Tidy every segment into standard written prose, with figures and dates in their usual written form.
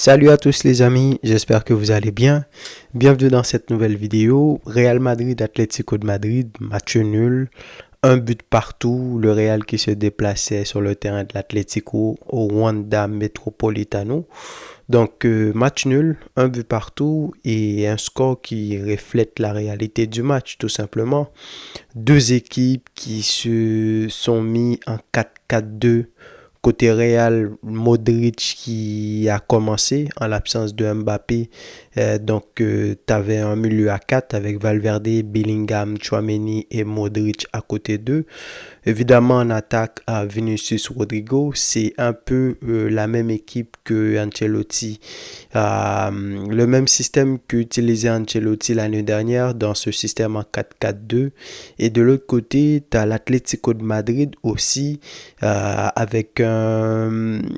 Salut à tous les amis, j'espère que vous allez bien. Bienvenue dans cette nouvelle vidéo. Real Madrid, Atlético de Madrid, match nul, un but partout. Le Real qui se déplaçait sur le terrain de l'Atlético au Wanda Metropolitano. Donc match nul, un but partout et un score qui reflète la réalité du match tout simplement. Deux équipes qui se sont mis en 4-4-2. Côté Real, Modric qui a commencé en l'absence de Mbappé. Tu avais un milieu à 4 avec Valverde, Bellingham, Tchouaméni et Modric à côté d'eux. Évidemment, en attaque à Vinicius Rodrigo, c'est un peu la même équipe que Ancelotti. Le même système qu'utilisait Ancelotti l'année dernière dans ce système en 4-4-2. Et de l'autre côté, tu as l'Atlético de Madrid aussi avec un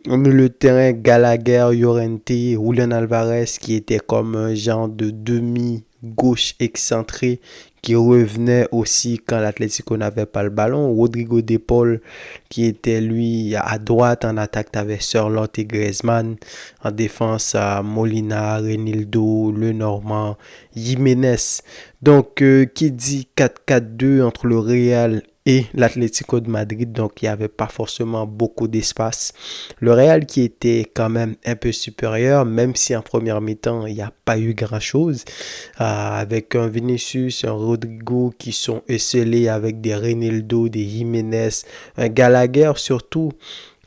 milieu de terrain Gallagher, Llorente, Julian Alvarez qui était comme un genre de demi-gauche excentré qui revenait aussi quand l'Atlético n'avait pas le ballon. Rodrigo De Paul qui était lui à droite. En attaque, tu avais Sørloth et Griezmann. En défense, Molina, Renildo, Lenormand, Jiménez. Donc, qui dit 4-4-2 entre le Real et l'Atlético de Madrid, donc il n'y avait pas forcément beaucoup d'espace. Le Real qui était quand même un peu supérieur, même si en première mi-temps, il n'y a pas eu grand-chose, avec un Vinicius, un Rodrigo qui sont esselés avec des Renildo, des Jiménez, un Gallagher surtout.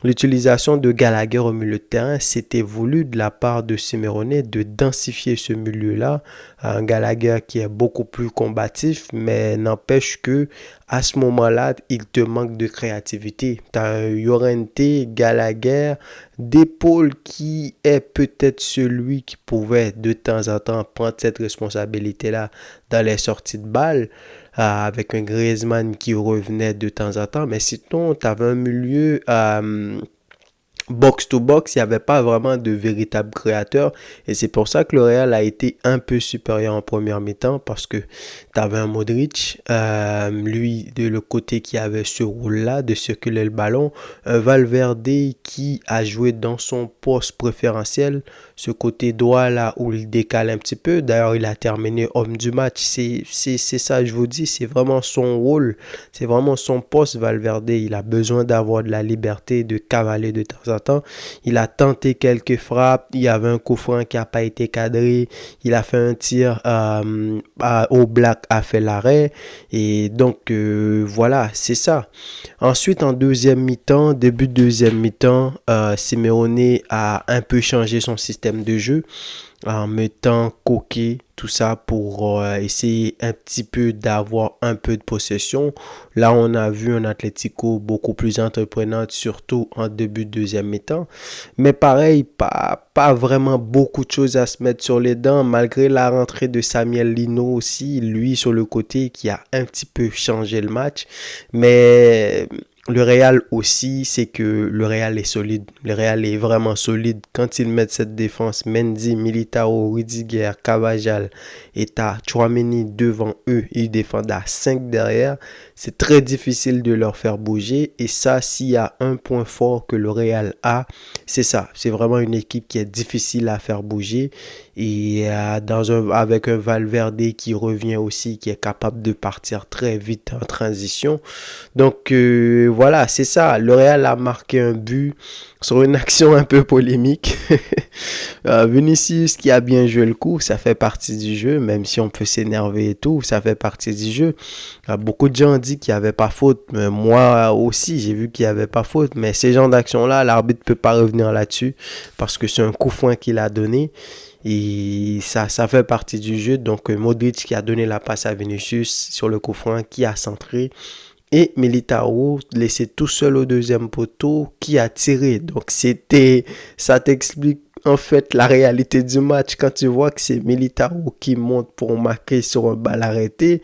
L'utilisation de Gallagher au milieu de terrain, c'était voulu de la part de Simeone de densifier ce milieu-là. Un Gallagher qui est beaucoup plus combatif, mais n'empêche que à ce moment-là, il te manque de créativité. Tu as un Llorente, Gallagher, De Paul qui est peut-être celui qui pouvait de temps en temps prendre cette responsabilité-là dans les sorties de balles. Avec un Griezmann qui revenait de temps en temps. Mais sinon, tu avais un milieu box to box, il n'y avait pas vraiment de véritable créateur et c'est pour ça que le Real a été un peu supérieur en première mi-temps parce que tu avais un Modric, lui de le côté qui avait ce rôle-là de circuler le ballon, un Valverde qui a joué dans son poste préférentiel, ce côté droit là où il décale un petit peu, d'ailleurs il a terminé homme du match, c'est ça je vous dis, c'est vraiment son rôle, c'est vraiment son poste Valverde, il a besoin d'avoir de la liberté, de cavaler de temps en temps. Il a tenté quelques frappes. Il y avait un coup franc qui n'a pas été cadré. Il a fait un tir. Oblak a fait l'arrêt. Et donc, voilà, c'est ça. Ensuite, en deuxième mi-temps, début de deuxième mi-temps, Simeone a un peu changé son système de jeu en mettant Koke, tout ça pour essayer un petit peu d'avoir un peu de possession. Là, on a vu un Atlético beaucoup plus entreprenant, surtout en début de deuxième mi-temps. Mais pareil, pas vraiment beaucoup de choses à se mettre sur les dents, malgré la rentrée de Samuel Lino aussi, lui sur le côté qui a un petit peu changé le match. Mais le Real aussi, c'est que le Real est solide. Le Real est vraiment solide. Quand ils mettent cette défense, Mendy, Militao, Rudiger, Carvajal et t'as Tchouaméni devant eux, ils défendent à 5 derrière. C'est très difficile de leur faire bouger. Et ça, s'il y a un point fort que le Real a, c'est ça. C'est vraiment une équipe qui est difficile à faire bouger. Et avec un Valverde qui revient aussi, qui est capable de partir très vite en transition. Donc voilà, c'est ça. Le Real a marqué un but sur une action un peu polémique. Vinicius qui a bien joué le coup, ça fait partie du jeu, même si on peut s'énerver et tout, ça fait partie du jeu. Beaucoup de gens ont dit qu'il n'y avait pas faute, mais moi aussi j'ai vu qu'il n'y avait pas faute, mais ces genres d'actions-là, l'arbitre ne peut pas revenir là-dessus parce que c'est un coup franc qu'il a donné. Et ça fait partie du jeu. Donc Modric qui a donné la passe à Vinicius sur le coup franc, qui a centré. Et Militao laissé tout seul au deuxième poteau qui a tiré. Donc ça t'explique en fait la réalité du match quand tu vois que c'est Militao qui monte pour marquer sur un bal arrêté,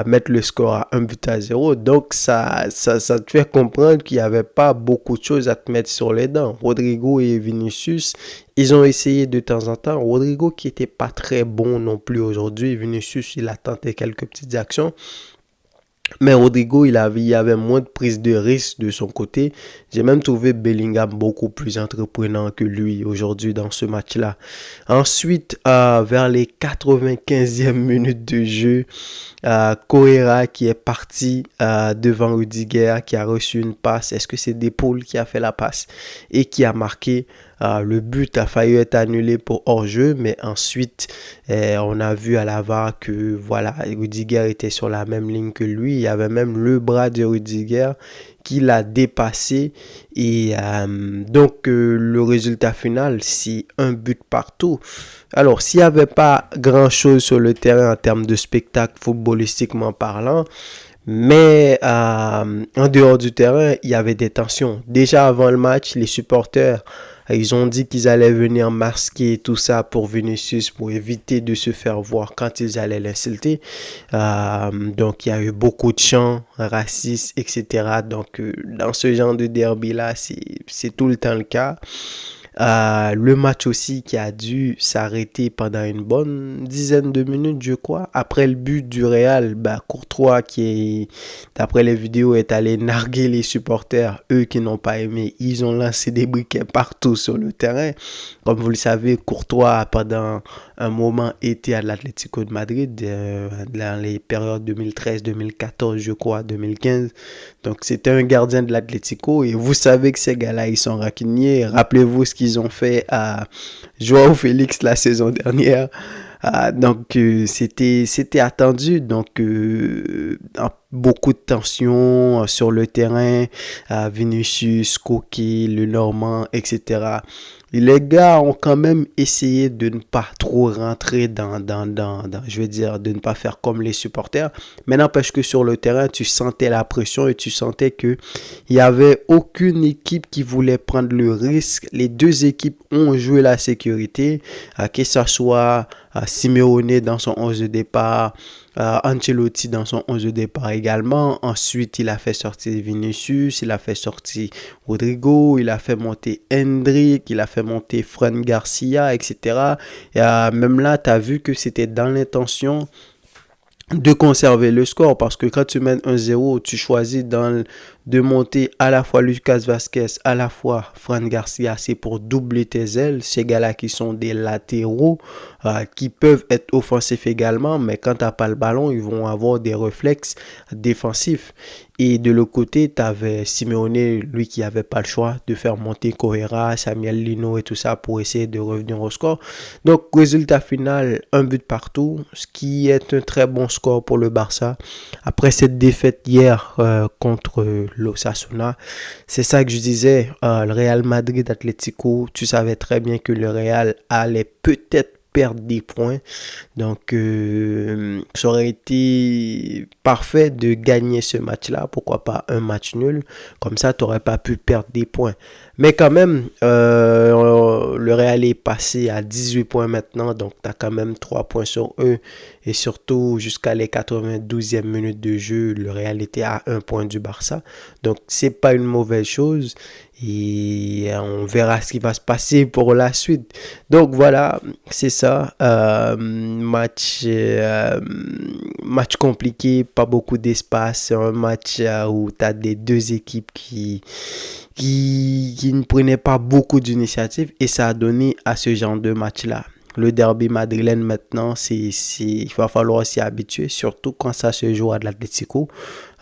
mettre le score à 1-0. Donc ça te fait comprendre qu'il n'y avait pas beaucoup de choses à te mettre sur les dents. Rodrigo et Vinicius, ils ont essayé de temps en temps. Rodrigo qui n'était pas très bon non plus aujourd'hui. Vinicius, il a tenté quelques petites actions. Mais Rodrigo, il y avait moins de prise de risque de son côté. J'ai même trouvé Bellingham beaucoup plus entreprenant que lui aujourd'hui dans ce match-là. Ensuite, vers les 95e minutes de jeu, Correa qui est parti devant Rudiger, qui a reçu une passe. Est-ce que c'est Depaul qui a fait la passe et qui a marqué? Le but a failli être annulé pour hors-jeu, mais ensuite, on a vu à la VAR que voilà, Rudiger était sur la même ligne que lui. Il y avait même le bras de Rudiger qui l'a dépassé. Et donc, le résultat final, c'est un but partout. Alors, s'il n'y avait pas grand-chose sur le terrain en termes de spectacle footballistiquement parlant, mais en dehors du terrain, il y avait des tensions. Déjà avant le match, les supporters, ils ont dit qu'ils allaient venir masquer tout ça pour Vinicius pour éviter de se faire voir quand ils allaient l'insulter. Donc il y a eu beaucoup de chants racistes, etc. Donc dans ce genre de derby-là, c'est tout le temps le cas. Le match aussi qui a dû s'arrêter pendant une bonne dizaine de minutes, je crois. Après le but du Real, Courtois, qui est, d'après les vidéos, est allé narguer les supporters. Eux qui n'ont pas aimé, ils ont lancé des briquets partout sur le terrain. Comme vous le savez, Courtois, pendant un moment, était à l'Atlético de Madrid dans les périodes 2013, 2014, je crois, 2015. Donc, c'était un gardien de l'Atlético. Et vous savez que ces gars-là, ils sont rancuniers. Rappelez-vous ce qu'ils ont fait à Joao Félix la saison dernière. Donc, c'était attendu. Donc, beaucoup de tensions sur le terrain. Vinicius, Coquet, le Normand, etc. Et les gars ont quand même essayé de ne pas trop rentrer je veux dire, de ne pas faire comme les supporters. Mais n'empêche que sur le terrain, tu sentais la pression et tu sentais que il n'y avait aucune équipe qui voulait prendre le risque. Les deux équipes ont joué la sécurité, que ce soit Simeone dans son 11 de départ, Ancelotti dans son 11 de départ également. Ensuite, il a fait sortir Vinicius, il a fait sortir Rodrigo, il a fait monter Hendrick, il a fait monter Fran Garcia, etc. Et même là, tu as vu que c'était dans l'intention de conserver le score parce que quand tu mènes 1-0, tu choisis de monter à la fois Lucas Vazquez, à la fois Fran Garcia, c'est pour doubler tes ailes. Ces gars-là qui sont des latéraux, qui peuvent être offensifs également, mais quand tu n'as pas le ballon, ils vont avoir des réflexes défensifs. Et de l'autre côté, tu avais Simeone, lui qui n'avait pas le choix de faire monter Correa, Samuel Lino et tout ça pour essayer de revenir au score. Donc, résultat final, un but partout, ce qui est un très bon score pour le Barça. Après cette défaite hier contre l'Osasuna, c'est ça que je disais, le Real Madrid Atlético, tu savais très bien que le Real allait peut-être perdre des points. Donc, ça aurait été parfait de gagner ce match-là. Pourquoi pas un match nul? Comme ça, tu n'aurais pas pu perdre des points. Mais quand même, le Real est passé à 18 points maintenant. Donc, tu as quand même 3 points sur eux. Et surtout, jusqu'à les 92e minutes de jeu, le Real était à 1 point du Barça. Donc, c'est pas une mauvaise chose. Et on verra ce qui va se passer pour la suite. Donc voilà, c'est ça. Match compliqué, pas beaucoup d'espace. C'est un match où tu as des deux équipes qui ne prenaient pas beaucoup d'initiative. Et ça a donné à ce genre de match-là. Le derby madrilène maintenant, il va falloir s'y habituer, surtout quand ça se joue à l'Atlético.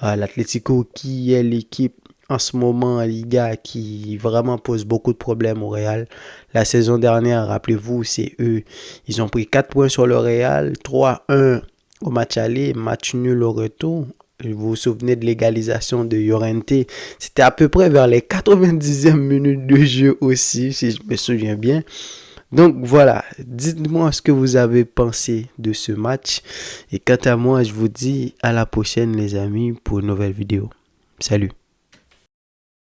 L'Atlético qui est l'équipe en ce moment en Liga qui vraiment pose beaucoup de problèmes au Real. La saison dernière, rappelez-vous, c'est eux. Ils ont pris 4 points sur le Real, 3-1 au match aller, match nul au retour. Vous vous souvenez de l'égalisation de Llorente. C'était à peu près vers les 90e minutes de jeu aussi, si je me souviens bien. Donc voilà, dites-moi ce que vous avez pensé de ce match. Et quant à moi, je vous dis à la prochaine les amis pour une nouvelle vidéo. Salut.